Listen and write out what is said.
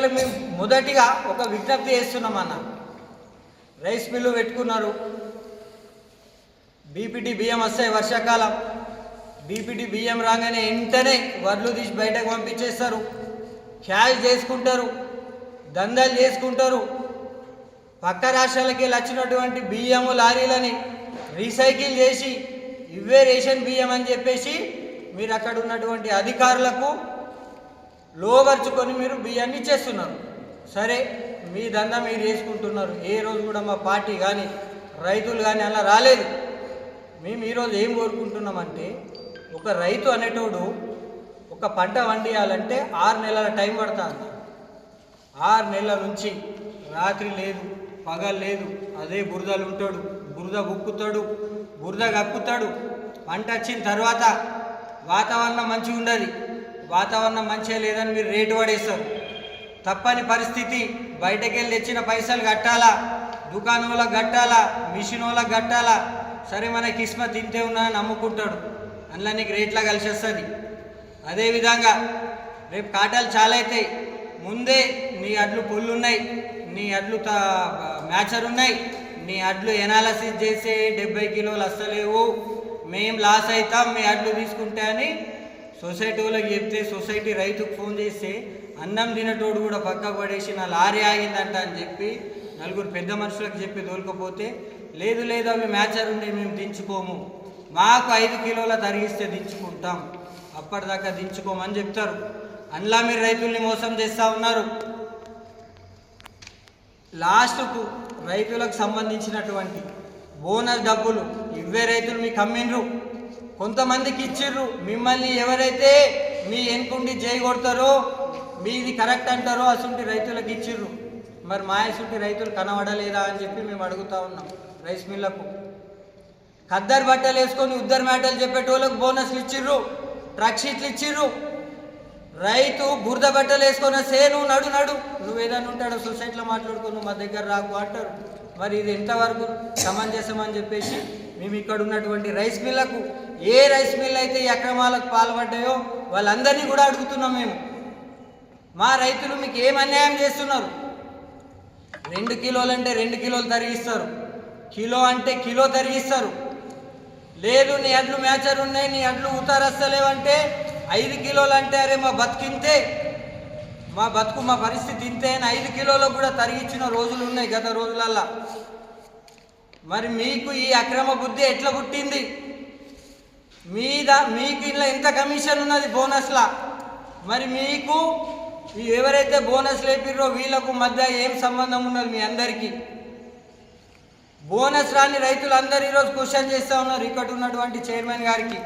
రైతులకు మేము మొదటిగా ఒక విజ్ఞప్తి చేస్తున్నామన్న. రైస్ మిల్లు పెట్టుకున్నారు, బీపీటీ బియ్యం వస్తాయి వర్షాకాలం. బీపీటీ బియ్యం రాగానే వెంటనే వడ్లు తీసి బయటకు పంపించేస్తారు, క్యాష్ చేసుకుంటారు, దందాలు చేసుకుంటారు. పక్క రాష్ట్రాలకి వచ్చినటువంటి బియ్యము లారీలని రీసైకిల్ చేసి ఇవే రేషన్ బియ్యం అని చెప్పేసి మీరు అక్కడ ఉన్నటువంటి అధికారులకు లోబర్చుకొని మీరు బియ్యాన్ని ఇచ్చేస్తున్నారు. సరే, మీ దందా మీరు చేసుకుంటున్నారు. ఏ రోజు కూడా మా పార్టీ కానీ రైతులు కానీ అలా రాలేదు. మేము ఈరోజు ఏం కోరుకుంటున్నామంటే, ఒక రైతు అనేటోడు ఒక పంట వండియాలంటే 6 నెలల టైం పడుతుంది. 6 నెలల నుంచి రాత్రి లేదు, పగలు లేదు, అదే బురదలు ఉంటాడు, బురద బుక్కుతాడు, బురద కక్కుతాడు. పంట వచ్చిన తర్వాత వాతావరణం మంచిగా ఉండదు, వాతావరణం మంచిగా లేదని మీరు రేటు పడేస్తారు. తప్పని పరిస్థితి, బయటకు వెళ్ళి తెచ్చిన పైసలు కట్టాలా, దుకాణం వాళ్ళకి కట్టాలా, మిషన్ వాళ్ళకి కట్టాలా. సరే, మన కిస్మత్ తింటే ఉన్నా నమ్ముకుంటాడు, అందులో నీకు రేట్లా కలిసి వస్తుంది. అదేవిధంగా రేపు కాటాలు చాలా అవుతాయి. ముందే నీ అడ్లు పొల్లు ఉన్నాయి, నీ అడ్లు మ్యాచర్ ఉన్నాయి, నీ అడ్లు ఎనాలసిస్ చేసే 70 కిలోలు వస్తలేవు, మేము లాస్ అవుతాం మీ అడ్లు తీసుకుంటే అని సొసైటీ వాళ్ళకి చెప్తే, సొసైటీ రైతుకు ఫోన్ చేస్తే అన్నం తినటోడు కూడా పక్కకు పడేసి నా లారీ ఆగిందంట అని చెప్పి 4 పెద్ద మనుషులకు చెప్పి తోలుకపోతే, లేదు లేదు అవి మ్యాచర్ ఉండే మేము దించుకోము, మాకు 5 కిలోల తరిగిస్తే దించుకుంటాం, అప్పటిదాకా దించుకోమని చెప్తారు. అందులో మీరు రైతుల్ని మోసం చేస్తూ ఉన్నారు. లాస్ట్కు రైతులకు సంబంధించినటువంటి బోనస్ డబ్బులు ఇవే రైతులు మీకు అమ్మిండ్రు, కొంతమందికి ఇచ్చిర్రు. మిమ్మల్ని ఎవరైతే మీ ఎన్కుండి జై కొడతారో, మీది కరెక్ట్ అంటారో అసలు రైతులకు ఇచ్చిర్రు. మరి మా అసలు రైతులు కనబడలేదా అని చెప్పి మేము అడుగుతూ ఉన్నాం. రైస్ మిల్లకు ఖద్దరు బట్టలు వేసుకొని ఉద్దరు మేటలు చెప్పేటోళ్ళకు బోనస్లు ఇచ్చిర్రు, ట్రక్ షీట్లు ఇచ్చిర్రు. రైతు బురద బట్టలు వేసుకొని సేను నడు నడు నువ్వేదన్నా ఉంటాడో సొసైటీలో మాట్లాడుకో, నువ్వు మా దగ్గర రాకు అంటారు. మరి ఇది ఎంతవరకు సమంజసం అని చెప్పేసి మేము ఇక్కడ ఉన్నటువంటి రైస్ మిల్లకు, ఏ రైస్ మిల్ అయితే ఈ అక్రమాలకు పాల్పడ్డాయో వాళ్ళందరినీ కూడా అడుగుతున్నాం మేము. మా రైతులు మీకు ఏం అన్యాయం చేస్తున్నారు? 2 కిలోలు అంటే 2 కిలోలు తరిగిస్తారు, కిలో అంటే కిలో తరిగిస్తారు. లేదు నీ అడ్లు మ్యాచర్ ఉన్నాయి, నీ అడ్లు ఉతారస్తలేవంటే 5 కిలోలు అంటే అరే మా బతికింతే, మా బతుకు మా పరిస్థితి ఇంతే అని 5 కిలోలకు కూడా తరిగించిన రోజులు ఉన్నాయి గత రోజులల్లా. మరి మీకు ఈ అక్రమ బుద్ధి ఎట్లా పుట్టింది? మీకు ఇలా ఎంత కమిషన్ ఉన్నది బోనస్లా? మరి మీకు ఎవరైతే బోనస్ లేపిర్రో వీళ్ళకు మధ్య ఏం సంబంధం ఉన్నది? మీ అందరికీ బోనస్ రాని రైతులందరూ ఈరోజు క్వశ్చన్ చేస్తూ ఉన్నారు ఇక్కడ ఉన్నటువంటి చైర్మన్ గారికి.